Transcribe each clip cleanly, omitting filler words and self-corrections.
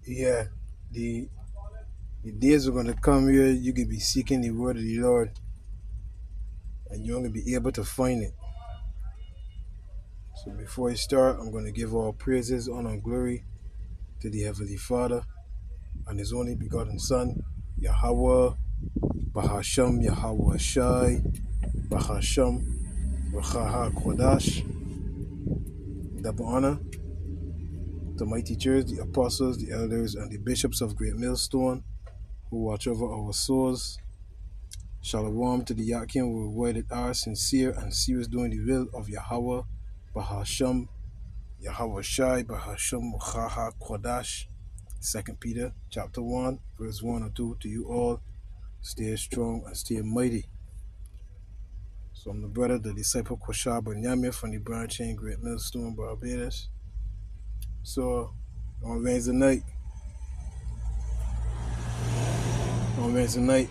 Yeah, the the days are gonna come here. You can be seeking the word of the Lord, and you're gonna be able to find it. So before I start, I'm gonna give all praises, honor, and glory to the Heavenly Father and His only begotten Son, Yahweh, Bahasham, Yahweh Shai, Bahasham, Rachaha Kodash. Double honor to my teachers, the apostles, the elders, and the bishops of Great Millstone who watch over our souls. Shalom to the Yakin who avoided are sincere and serious doing the will of Yahweh, Bahasham, Yahweh Shai, Bahasham, Chaha, Kodash. 2 Peter chapter 1, verse 1 and 2. To you all, stay strong and stay mighty. So I'm the brother, the disciple Koshar Banyamia from the branch in Great Millstone, Barbados. So on Wednesday night,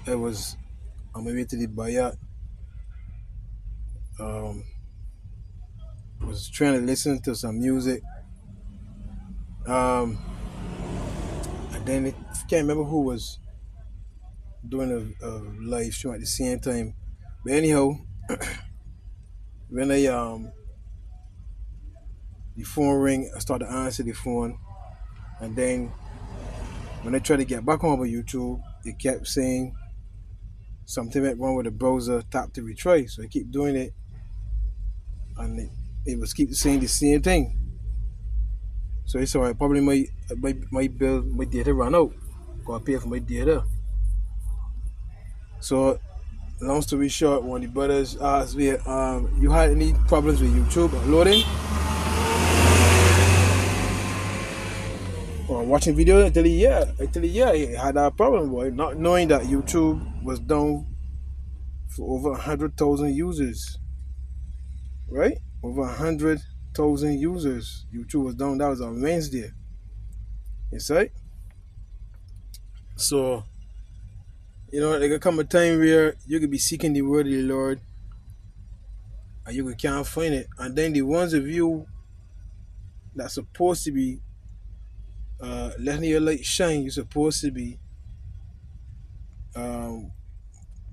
I was on my way to the Bayat. Was trying to listen to some music. And then I can't remember who was doing a live stream at the same time. But anyhow, when the phone ring, I started to answer the phone, and then when I tried to get back on YouTube, it kept saying something went wrong with the browser. Tap to retry, so I keep doing it, and it was keep saying the same thing. So it's alright. Probably my bill, my data ran out. Gotta pay for my data. So long story short, one of the brothers asked me, you had any problems with YouTube loading or watching videos? I tell you, yeah, I had that problem, boy. Not knowing that YouTube was down for over 100,000 users, right? Over 100,000 users. YouTube was down. That was on Wednesday. Yes, right? So, there could come a time where you could be seeking the word of the Lord and you can't find it. And then the ones of you that's supposed to be letting your light shine, you're supposed to be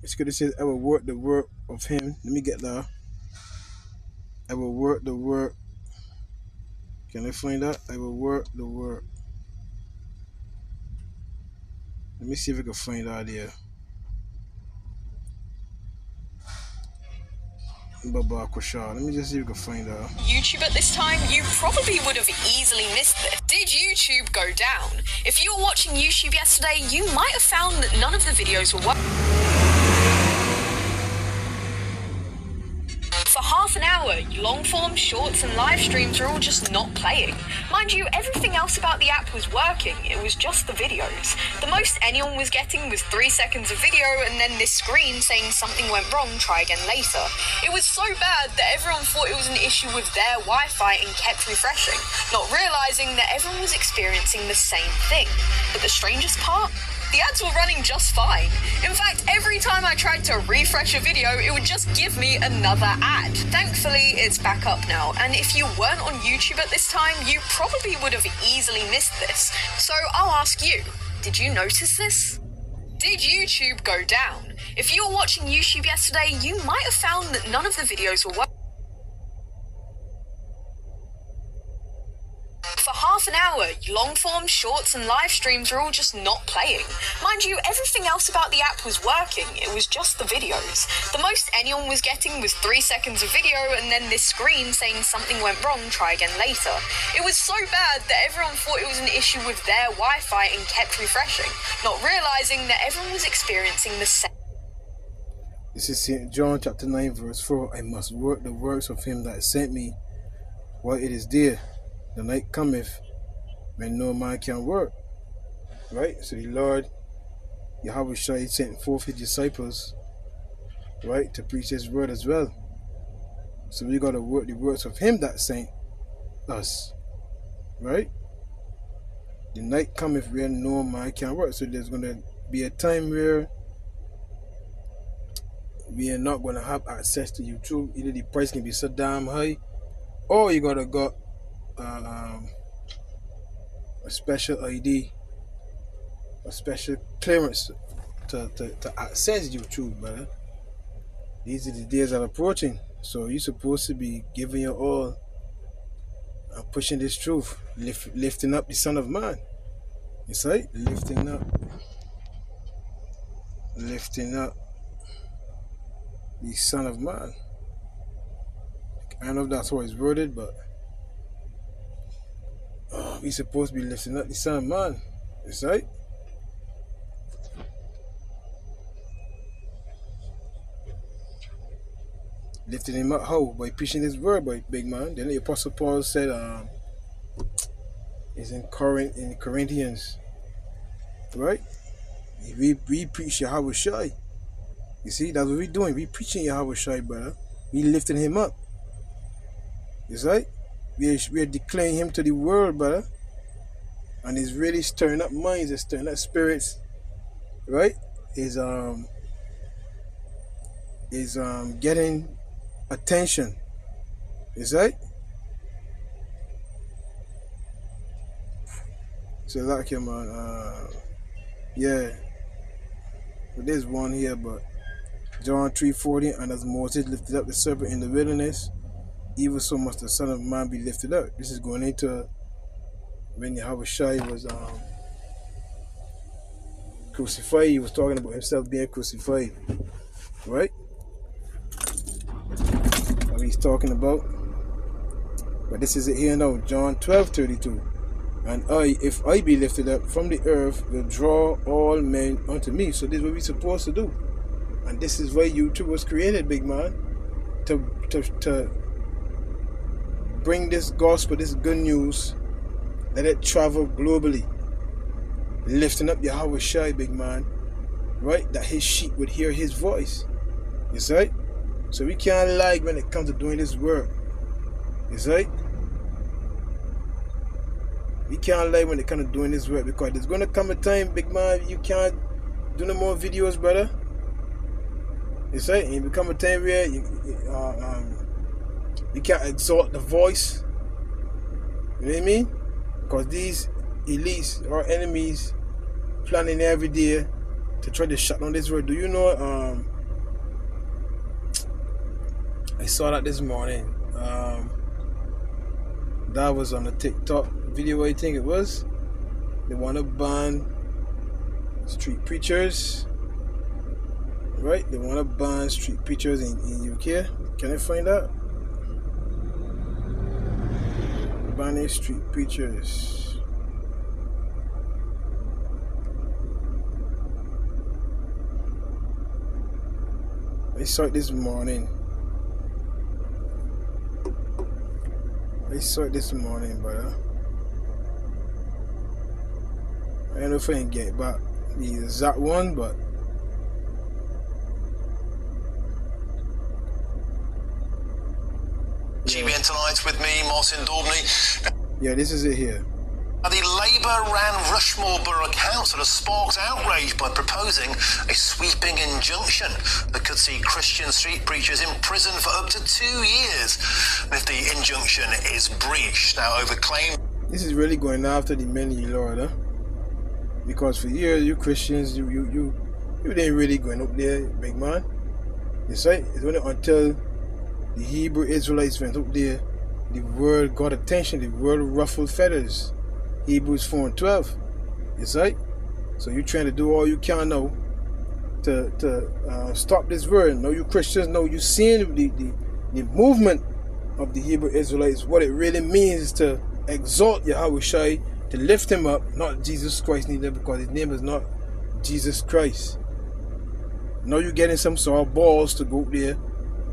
it's good to say I will work the work of him. Let me get there. I will work the work. Can I find that? I will work the work. Let me see if I can find that here. Baba Koshar. Let me just see if I can find that. YouTube at this time, you probably would have easily missed this. Did YouTube go down? If you were watching YouTube yesterday, you might have found that none of the videos were For half an hour, long-form, shorts and live streams were all just not playing. Mind you, everything else about the app was working, it was just the videos. The most anyone was getting was 3 seconds of video and then this screen saying something went wrong, try again later. It was so bad that everyone thought it was an issue with their Wi-Fi and kept refreshing, not realising that everyone was experiencing the same thing. But the strangest part? The ads were running just fine. In fact, every time I tried to refresh a video, it would just give me another ad. Thankfully, it's back up now, and if you weren't on YouTube at this time, you probably would have easily missed this. So I'll ask you, did you notice this? Did YouTube go down? If you were watching YouTube yesterday, you might have found that none of the videos were working. For half an hour, long-form, shorts and live streams were all just not playing. Mind you, everything else about the app was working, it was just the videos. The most anyone was getting was 3 seconds of video and then this screen saying something went wrong, try again later. It was so bad that everyone thought it was an issue with their Wi-Fi and kept refreshing, not realising that everyone was experiencing the same. This is St. John chapter 9 verse 4. I must work the works of him that sent me while it is day. The night cometh when no man can work. Right? So the Lord, Yahweh Shai, sent forth his disciples, right, to preach his word as well. So we got to work the works of him that sent us. Right? The night cometh where no man can work. So there's going to be a time where we are not going to have access to YouTube. Either the price can be so damn high, or you got to go a special ID a special clearance to access your truth, brother. These are the days that are approaching. So you're supposed to be giving your all and pushing this truth, lifting up the Son of Man. You see? Lifting up the Son of Man. I don't know if that's how it's worded, but we're supposed to be lifting up the Son of Man. You see? Lifting him up how? By preaching his word, by big man. Then the Apostle Paul said, it's in Corinthians, right? We preach Yahweh Shai. You see, that's what we're doing. We preaching Yahweh Shai, brother. We lifting him up. You see? We are declaring him to the world, brother. And it's really stirring up minds, it's stirring up spirits, right? Is getting attention. Is that? So like him, man. Yeah. But there's one here, but John 3:40, and as Moses lifted up the serpent in the wilderness, even so must the Son of Man be lifted up. This is going into when Yahweh Shai was crucified. He was talking about himself being crucified, right? What he's talking about. But this is it here now, John 12:32. And if I be lifted up from the earth, will draw all men unto me. So this is what we're supposed to do. And this is why YouTube was created, big man. To bring this gospel, this good news, let it travel globally. Lifting up Yahweh Shai, big man. Right? That his sheep would hear his voice. You see? So we can't lag when it comes to doing this work. You see? We can't lie when it comes to doing this work, because there's going to come a time, big man, you can't do no more videos, brother. You see? And it become a time where you can't exalt the voice. You know what I mean? Because these elites or enemies planning every day to try to shut down this word. Do you know, I saw that this morning. That was on a TikTok video, I think it was. They want to ban street preachers, right? They want to ban street preachers in UK. Can I find out? Banning street preachers. I saw it this morning. Brother. I don't know if I can get back the exact one, but GBN tonight with me, Martin Daubney. Yeah, this is it here. The Labour-ran Rushmore Borough Council has sparked outrage by proposing a sweeping injunction that could see Christian street preachers in prison for up to 2 years if the injunction is breached. Now, over claim. This is really going after the men in the Lord, huh? Because for years, you Christians, you didn't really going up there, big man. You see, it's only until the Hebrew Israelites went up there, the world got attention, the world ruffled feathers. Hebrews 4:12. You see? So you're trying to do all you can now to stop this word. Now you Christians know you seeing the movement of the Hebrew Israelites. What it really means is to exalt Yahweh Shai, to lift him up, not Jesus Christ neither, because his name is not Jesus Christ. Now you're getting some sort of balls to go up there.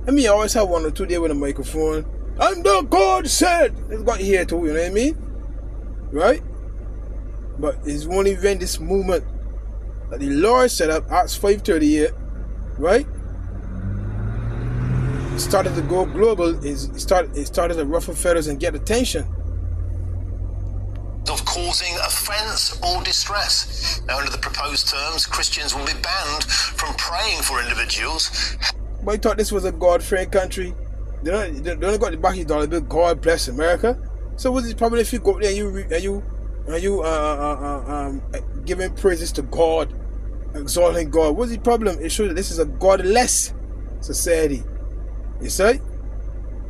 I mean, I always have one or two there with a microphone. And the God said, it's got here too, you know what I mean? Right? But it's only when this movement that the Lord set up, Acts 5:38, right? It started to go global, it started to ruffle feathers and get attention. Of causing offence or distress. Now, under the proposed terms, Christians will be banned from praying for individuals. But I thought this was a God-fearing country. They only got the back of the dollar bill, God bless America. So was it probably if you go there and and you giving praises to God, exalting God. What's the problem? It shows that this is a godless society. You see?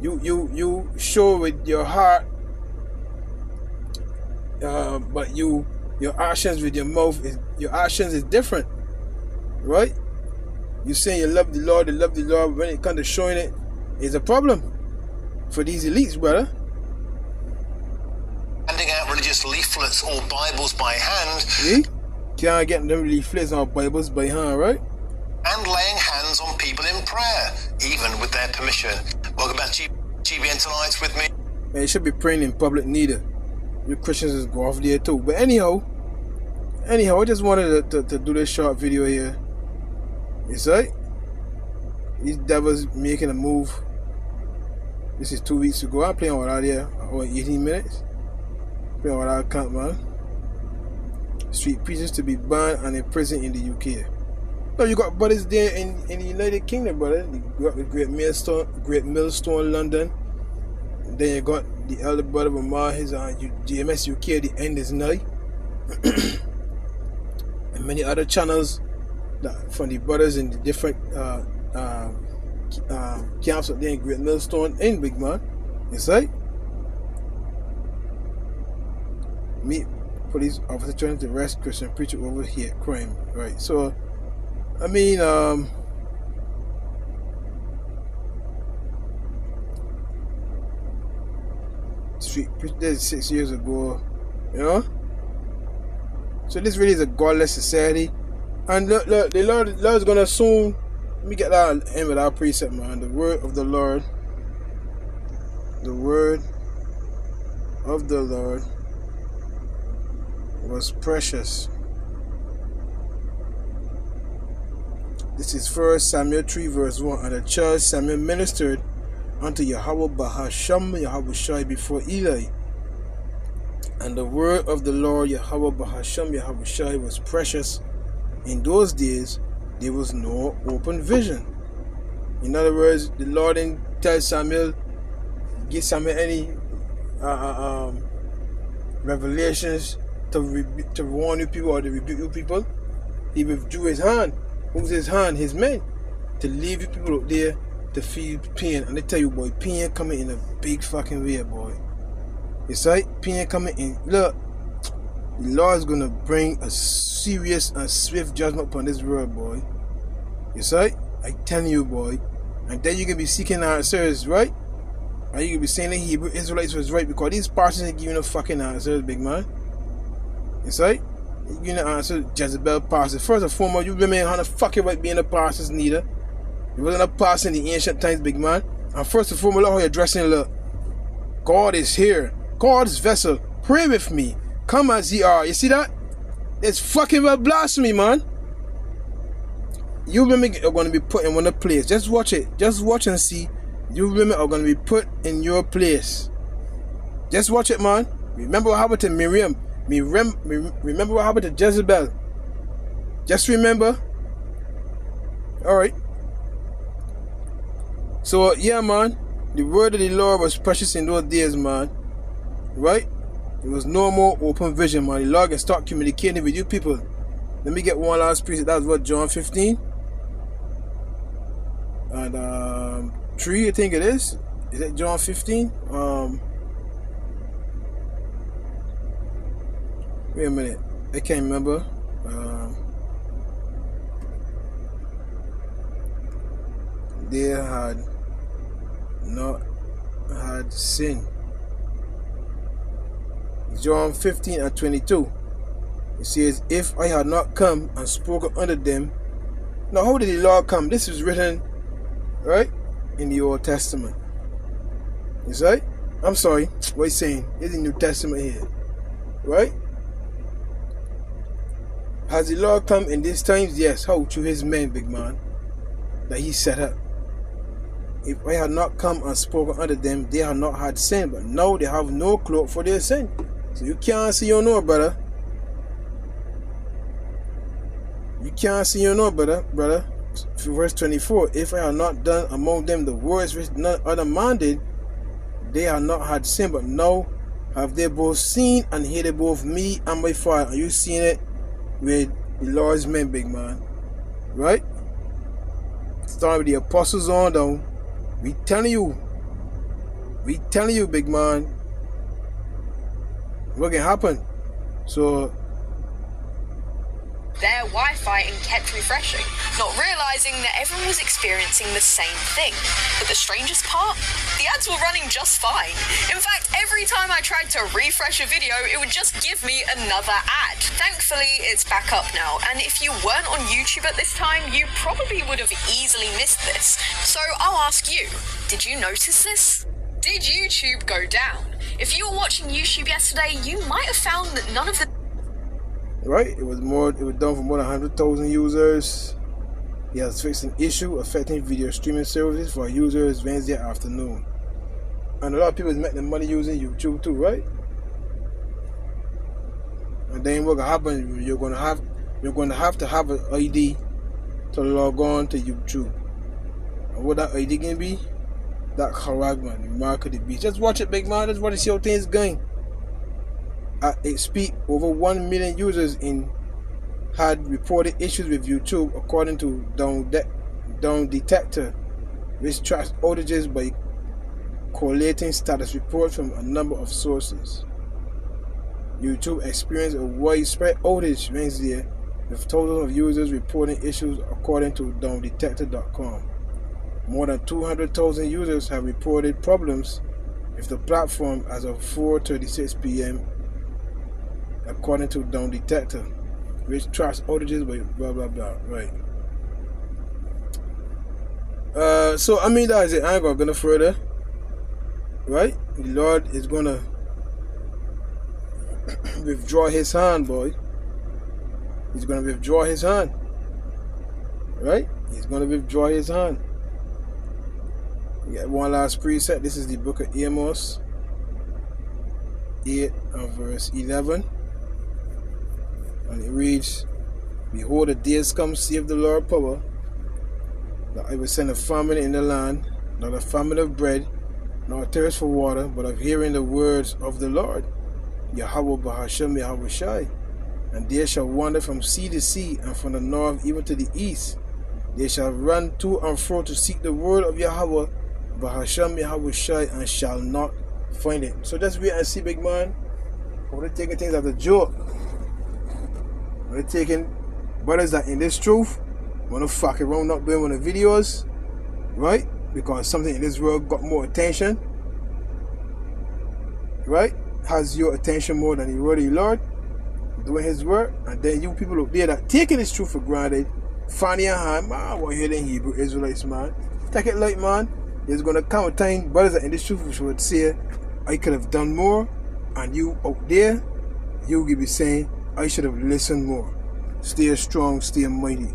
You show with your heart, but your actions with your mouth your actions is different, right? You saying you love the Lord, when it comes to showing it, is a problem for these elites, brother. Handing out religious leaflets or Bibles by hand. See? Can't get them leaflets or Bibles by hand, right? And laying hands on people in prayer, even with their permission. Welcome back to GBN tonight with me. And you should be praying in public neither. You Christians just go off there too. But anyhow, I just wanted to do this short video here. You see? These devils making a move. This is 2 weeks ago. I'm playing with out there. 18 minutes. Playing with our camp, man. Street preachers to be banned and in prison in the UK. No, you got brothers there in the United Kingdom, brother. You got the Great Millstone, London. And then you got the elder brother of mine, his GMS UK, the end is nigh. And many other channels from the brothers in the different camps up there in Great Millstone in Big Man. You see? Meet police officer trying to arrest Christian preacher over here crime. Right. So I mean street preacher 6 years ago, you know? So this really is a godless society. And look, the Lord's gonna soon, let me get that end with our precept, man. The word of the Lord was precious. This is 1 Samuel 3 verse 1. And the child Samuel ministered unto Yahweh Bahasham Yahweh Shai before Eli. And the word of the Lord Yahweh Bahasham Yahweh Shai was precious. In those days there was no open vision. In other words, the Lord didn't tell Samuel, give Samuel any revelations to warn you people or to rebuke you people. He withdrew his hand. Who's his hand? His men. To leave you people out there to feel pain. And they tell you, boy, pain coming in a big fucking way, boy. It's like pain coming in. Look, the Lord is going to bring a serious and swift judgment upon this world, boy. You see? I tell you, boy. And then you can be seeking answers, right? And you can be saying the Hebrew Israelites was right because these pastors ain't giving no fucking answers, big man. You see? You're giving the answer Jezebel pastors. First and foremost, you women how the fuck right being a pastors neither. You wasn't a pastor in the ancient times, big man. And first and foremost, look how you're dressing. Look. God is here. God's vessel. Pray with me. Come as ye are. You see that? It's fucking well blasphemy, man. You women are going to be put in one place. Just watch it. Just watch and see. You women are going to be put in your place. Just watch it, man. Remember what happened to Miriam. Remember what happened to Jezebel. Just remember. Alright. So, yeah, man. The word of the Lord was precious in those days, man. Right? There was no more open vision, man. The Lord can start communicating with you people. Let me get one last precept. That's what, John 15? And 3, I think it is. Is it John 15? Wait a minute. I can't remember. They had not had sin. John 15 and 22. It says, if I had not come and spoken unto them. Now, how did the Lord come? This is written, right, in the Old Testament. You see? I'm sorry, what he's saying. It's the New Testament here. Right? Has the Lord come in these times? Yes. How? Through his men, big man, that he set up. If I had not come and spoken unto them, they had not had sin. But now they have no cloak for their sin. So you can't see your no, brother. You can't see your no, brother. Verse 24. If I had not done among them the words which none other man did, they had not had sin. But now Have they both seen and hated both me and my Father? Are you seeing it with the Lord's men, big man? Right? Starting with the apostles on down. We telling you, big man, what can happen? So their Wi-Fi and kept refreshing, not realizing that everyone was experiencing the same thing. But the strangest part? The ads were running just fine. In fact, every time I tried to refresh a video, it would just give me another ad. Thankfully, it's back up now, and if you weren't on YouTube at this time, you probably would have easily missed this. So I'll ask you, did you notice this? Did YouTube go down? If you were watching YouTube yesterday, you might have found that none of the right, it was done for more than 100,000 users. He has fixed an issue affecting video streaming services for users Wednesday afternoon. And a lot of people is making money using YouTube too, right? And then what will happen? You're gonna have to have an ID to log on to YouTube. And what that ID can be? That charagman, the mark of the beast. Just watch it, big man. Just watch it, see how things going. At its peak, over 1 million users had reported issues with YouTube, according to Down Detector, which tracks outages by collating status reports from a number of sources. YouTube experienced a widespread outage Wednesday, with thousands of users reporting issues, according to downdetector.com. More than 200,000 users have reported problems with the platform as of 4:36 p.m. according to Down Detector, which tracks outages by blah blah blah. Right. So I mean, that is it. I ain't gonna go no further. Right? The Lord is gonna withdraw His hand, boy. He's gonna withdraw His hand. Right? He's gonna withdraw His hand. We got one last preset. This is the book of Amos 8 and verse 11. And it reads, Behold, the days come, save the Lord power, that I will send a famine in the land, not a famine of bread, nor a thirst for water, but of hearing the words of the Lord, Yahweh Bahashem Yahweh Shai. And they shall wander from sea to sea, and from the north even to the east. They shall run to and fro to seek the word of Yahweh Bahashem Yahweh Shai, and shall not find it. So just wait and see, big man. We're taking things as a joke. We're taking brothers that in this truth wanna fuck around not doing one of the videos, right? Because something in this world got more attention, right? Has your attention more than the word of the Lord, doing His work. And then you people up there that taking this truth for granted, finding your hand, man, what hear in Hebrew Israelites, man. Take it light, man. There's gonna come a time, brothers that in this truth which would say, I could have done more, and you out there, you will be saying, I should have listened more. Stay strong, stay mighty.